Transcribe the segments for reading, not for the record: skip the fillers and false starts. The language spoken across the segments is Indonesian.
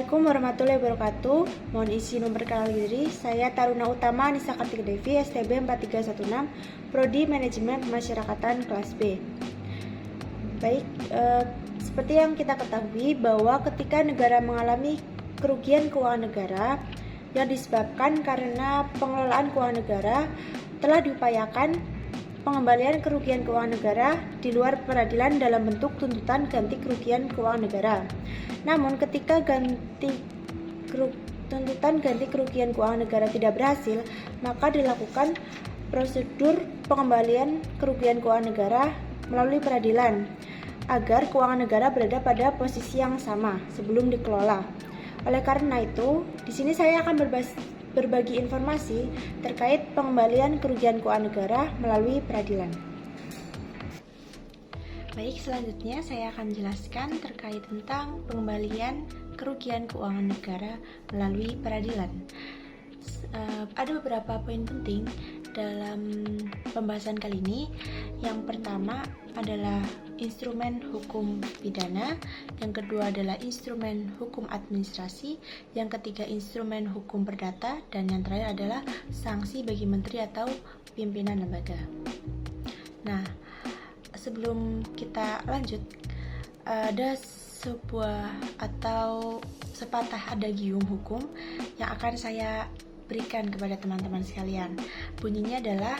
Assalamualaikum warahmatullahi wabarakatuh. Mohon izin memperkenalkan diri. Saya Taruna Utama Nisa Kartika Devi, STB 4316, Prodi Manajemen Pemasyarakatan kelas B. Baik, seperti yang kita ketahui bahwa ketika negara mengalami kerugian keuangan negara yang disebabkan karena pengelolaan keuangan negara, telah diupayakan pengembalian kerugian keuangan negara di luar peradilan dalam bentuk tuntutan ganti kerugian keuangan negara. Namun ketika tuntutan ganti kerugian keuangan negara tidak berhasil, maka dilakukan prosedur pengembalian kerugian keuangan negara melalui peradilan agar keuangan negara berada pada posisi yang sama sebelum dikelola. Oleh karena itu, di sini saya akan berbagi informasi terkait pengembalian kerugian keuangan negara melalui peradilan. Baik, selanjutnya saya akan jelaskan terkait tentang pengembalian kerugian keuangan negara melalui peradilan. Ada beberapa poin penting dalam pembahasan kali ini. Yang pertama adalah instrumen hukum pidana, yang kedua adalah instrumen hukum administrasi, yang ketiga instrumen hukum perdata, dan yang terakhir adalah sanksi bagi menteri atau pimpinan lembaga. Nah, sebelum kita lanjut, ada sebuah atau sepatah adagium hukum yang akan saya berikan kepada teman-teman sekalian. Bunyinya adalah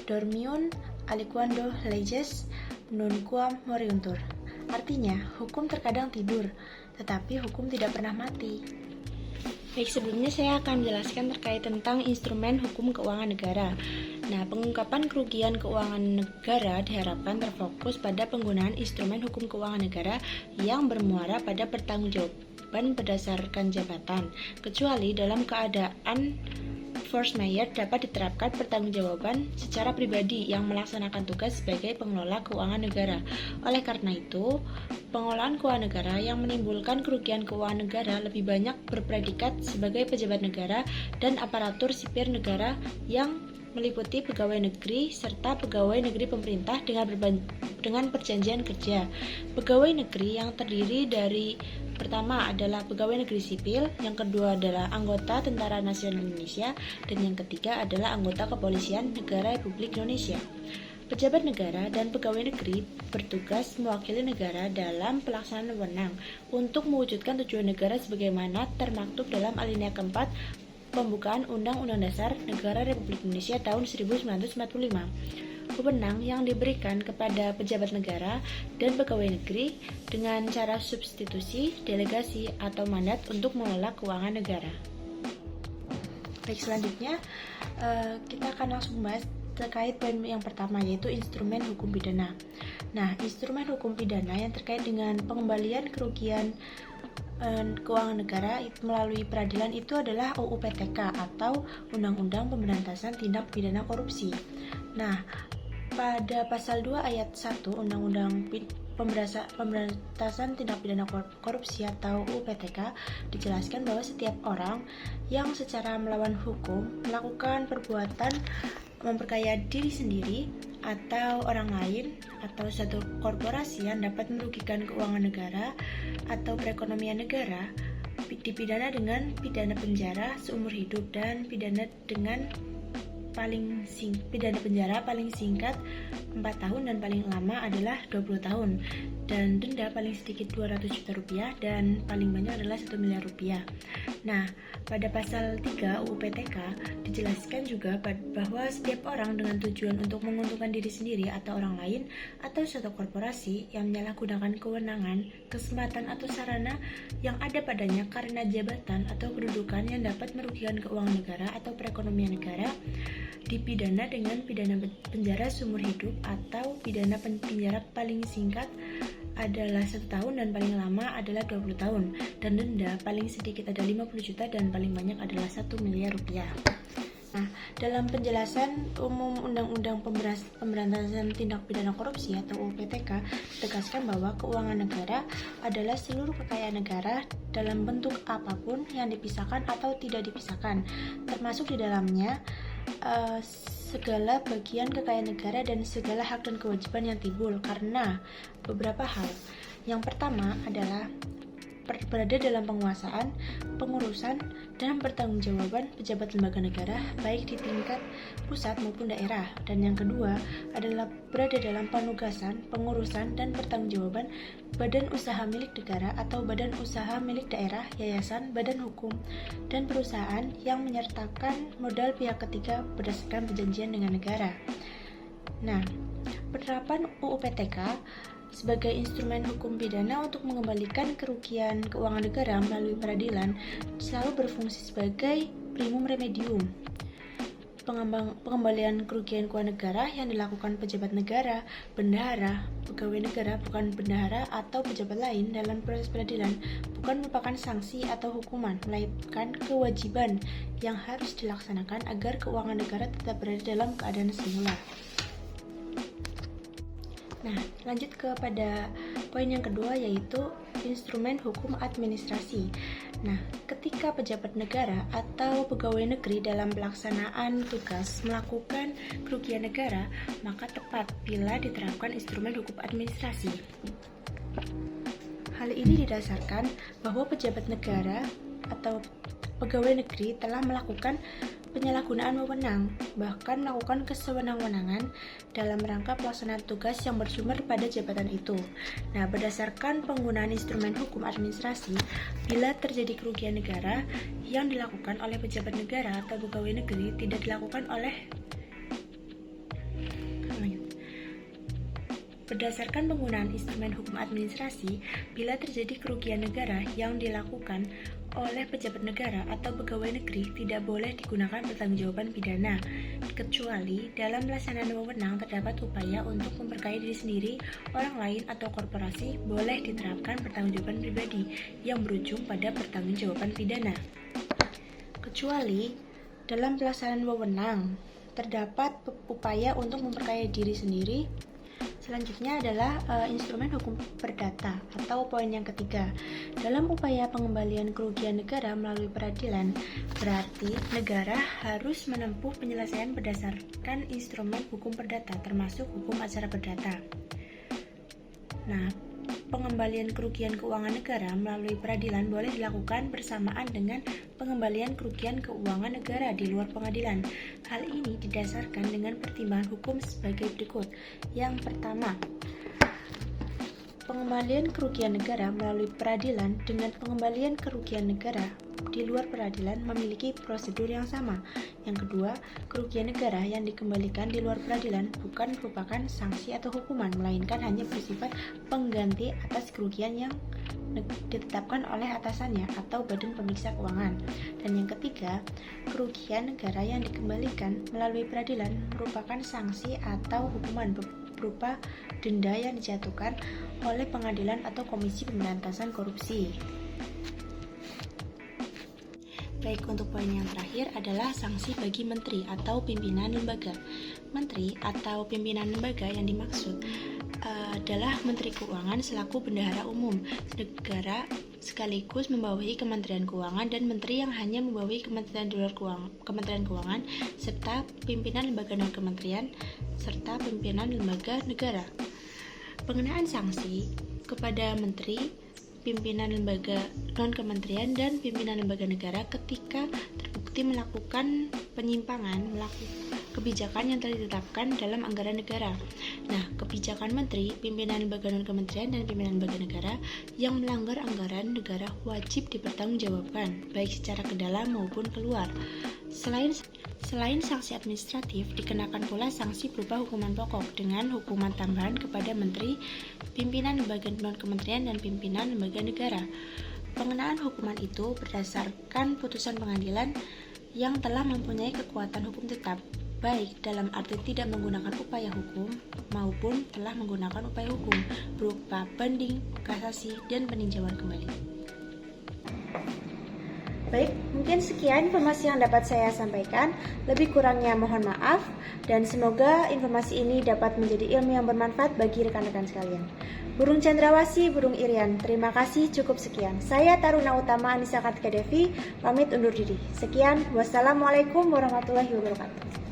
dormium aliquando leges nunquam moriuntur. Artinya, hukum terkadang tidur, tetapi hukum tidak pernah mati. Baik, sebelumnya saya akan menjelaskan terkait tentang instrumen hukum keuangan negara. Nah, pengungkapan kerugian keuangan negara diharapkan terfokus pada penggunaan instrumen hukum keuangan negara yang bermuara pada pertanggungjawaban berdasarkan jabatan, kecuali dalam keadaan force majeure dapat diterapkan pertanggungjawaban secara pribadi yang melaksanakan tugas sebagai pengelola keuangan negara. Oleh karena itu, pengelolaan keuangan negara yang menimbulkan kerugian keuangan negara lebih banyak berpredikat sebagai pejabat negara dan aparatur sipil negara yang meliputi pegawai negeri serta pegawai negeri pemerintah dengan perjanjian kerja. Pegawai negeri yang terdiri dari pertama adalah pegawai negeri sipil, yang kedua adalah anggota Tentara Nasional Indonesia, dan yang ketiga adalah anggota Kepolisian Negara Republik Indonesia. Pejabat negara dan pegawai negeri bertugas mewakili negara dalam pelaksanaan wewenang untuk mewujudkan tujuan negara sebagaimana termaktub dalam alinea keempat pembukaan Undang-Undang Dasar Negara Republik Indonesia tahun 1945. Wewenang yang diberikan kepada pejabat negara dan pegawai negeri dengan cara substitusi, delegasi, atau mandat untuk mengelola keuangan negara. Baik, selanjutnya kita akan langsung bahas terkait poin yang pertama, yaitu instrumen hukum pidana. Nah, instrumen hukum pidana yang terkait dengan pengembalian kerugian keuangan negara melalui peradilan itu adalah UU PTK atau Undang-Undang Pemberantasan Tindak Pidana Korupsi. Nah, pada pasal 2 ayat 1 Undang-Undang Pemberantasan Tindak Pidana Korupsi atau UU PTK dijelaskan bahwa setiap orang yang secara melawan hukum melakukan perbuatan memperkaya diri sendiri atau orang lain atau satu korporasi yang dapat merugikan keuangan negara atau perekonomian negara dipidana dengan pidana penjara seumur hidup dan pidana penjara paling singkat 4 tahun dan paling lama adalah 20 tahun, dan denda paling sedikit 200 juta rupiah dan paling banyak adalah 1 miliar rupiah. Nah, pada pasal 3 UU PTK dijelaskan juga bahwa setiap orang dengan tujuan untuk menguntungkan diri sendiri atau orang lain atau suatu korporasi yang menyalahgunakan kewenangan, kesempatan atau sarana yang ada padanya karena jabatan atau kedudukan yang dapat merugikan keuangan negara atau perekonomian negara dipidana dengan pidana penjara seumur hidup atau pidana penjara paling singkat adalah 1 tahun dan paling lama adalah 20 tahun, dan denda paling sedikit ada 50 juta dan paling banyak adalah 1 miliar rupiah. Nah, dalam penjelasan umum Undang-Undang Pemberantasan Tindak Pidana Korupsi atau UU PTK ditegaskan bahwa keuangan negara adalah seluruh kekayaan negara dalam bentuk apapun yang dipisahkan atau tidak dipisahkan, termasuk di dalamnya segala bagian kekayaan negara dan segala hak dan kewajiban yang timbul karena beberapa hal. Yang pertama adalah berada dalam penguasaan, pengurusan, dan pertanggungjawaban pejabat lembaga negara baik di tingkat pusat maupun daerah. Dan yang kedua adalah berada dalam penugasan, pengurusan, dan pertanggungjawaban badan usaha milik negara atau badan usaha milik daerah, yayasan, badan hukum, dan perusahaan yang menyertakan modal pihak ketiga berdasarkan perjanjian dengan negara. Nah, penerapan UU PTK sebagai instrumen hukum pidana untuk mengembalikan kerugian keuangan negara melalui peradilan selalu berfungsi sebagai primum remedium. Pengembalian kerugian keuangan negara yang dilakukan pejabat negara, bendahara, pegawai negara, bukan bendahara atau pejabat lain dalam proses peradilan bukan merupakan sanksi atau hukuman, melainkan kewajiban yang harus dilaksanakan agar keuangan negara tetap berada dalam keadaan semula. Nah, lanjut kepada poin yang kedua, yaitu instrumen hukum administrasi. Nah, ketika pejabat negara atau pegawai negeri dalam pelaksanaan tugas melakukan kerugian negara, maka tepat bila diterapkan instrumen hukum administrasi. Hal ini didasarkan bahwa pejabat negara atau pegawai negeri telah melakukan penyalahgunaan wewenang, bahkan melakukan kesewenang-wenangan dalam rangka pelaksanaan tugas yang bersumber pada jabatan itu. Nah, berdasarkan penggunaan instrumen hukum administrasi, bila terjadi kerugian negara yang dilakukan oleh pejabat negara atau pegawai negeri tidak dilakukan oleh Berdasarkan penggunaan instrumen hukum administrasi, bila terjadi kerugian negara yang dilakukan oleh pejabat negara atau pegawai negeri tidak boleh digunakan pertanggungjawaban pidana, kecuali dalam pelaksanaan wewenang terdapat upaya untuk memperkaya diri sendiri, orang lain, atau korporasi, boleh diterapkan pertanggungjawaban pribadi yang berujung pada pertanggungjawaban pidana. Kecuali dalam pelaksanaan wewenang terdapat upaya untuk memperkaya diri sendiri. Selanjutnya adalah instrumen hukum perdata atau poin yang ketiga. Dalam upaya pengembalian kerugian negara melalui peradilan, berarti negara harus menempuh penyelesaian berdasarkan instrumen hukum perdata, termasuk hukum acara perdata. Nah, pengembalian kerugian keuangan negara melalui peradilan boleh dilakukan bersamaan dengan pengembalian kerugian keuangan negara di luar pengadilan. Hal ini didasarkan dengan pertimbangan hukum sebagai berikut. Yang pertama, pengembalian kerugian negara melalui peradilan dengan pengembalian kerugian negara di luar peradilan memiliki prosedur yang sama. Yang kedua, kerugian negara yang dikembalikan di luar peradilan bukan merupakan sanksi atau hukuman, melainkan hanya bersifat pengganti atas kerugian yang ditetapkan oleh atasannya atau badan pemeriksa keuangan. Dan yang ketiga, kerugian negara yang dikembalikan melalui peradilan merupakan sanksi atau hukuman berupa denda yang dijatuhkan oleh pengadilan atau Komisi Pemberantasan Korupsi. Baik, untuk poin yang terakhir adalah sanksi bagi menteri atau pimpinan lembaga. Menteri atau pimpinan lembaga yang dimaksud adalah Menteri Keuangan selaku bendahara umum negara sekaligus membawahi Kementerian Keuangan dan menteri yang hanya membawahi kementerian di luar Kementerian Keuangan serta pimpinan lembaga non kementerian serta pimpinan lembaga negara. Pengenaan sanksi kepada menteri, pimpinan lembaga non-kementerian, dan pimpinan lembaga negara ketika terbukti melakukan penyimpangan kebijakan yang telah ditetapkan dalam anggaran negara. Nah, kebijakan menteri, pimpinan lembaga non-kementerian, dan pimpinan lembaga negara yang melanggar anggaran negara wajib dipertanggungjawabkan, baik secara ke dalam maupun keluar. Selain sanksi administratif, dikenakan pula sanksi berupa hukuman pokok dengan hukuman tambahan kepada menteri, pimpinan lembaga non-kementerian, dan pimpinan lembaga negara. Pengenaan hukuman itu berdasarkan putusan pengadilan yang telah mempunyai kekuatan hukum tetap, baik dalam arti tidak menggunakan upaya hukum maupun telah menggunakan upaya hukum berupa banding, kasasi, dan peninjauan kembali. Baik, mungkin sekian informasi yang dapat saya sampaikan. Lebih kurangnya mohon maaf, dan semoga informasi ini dapat menjadi ilmu yang bermanfaat bagi rekan-rekan sekalian. Burung Cendrawasih, Burung Irian, terima kasih, cukup sekian. Saya Taruna Utama Anissa Kartika Devi, pamit undur diri. Sekian, wassalamualaikum warahmatullahi wabarakatuh.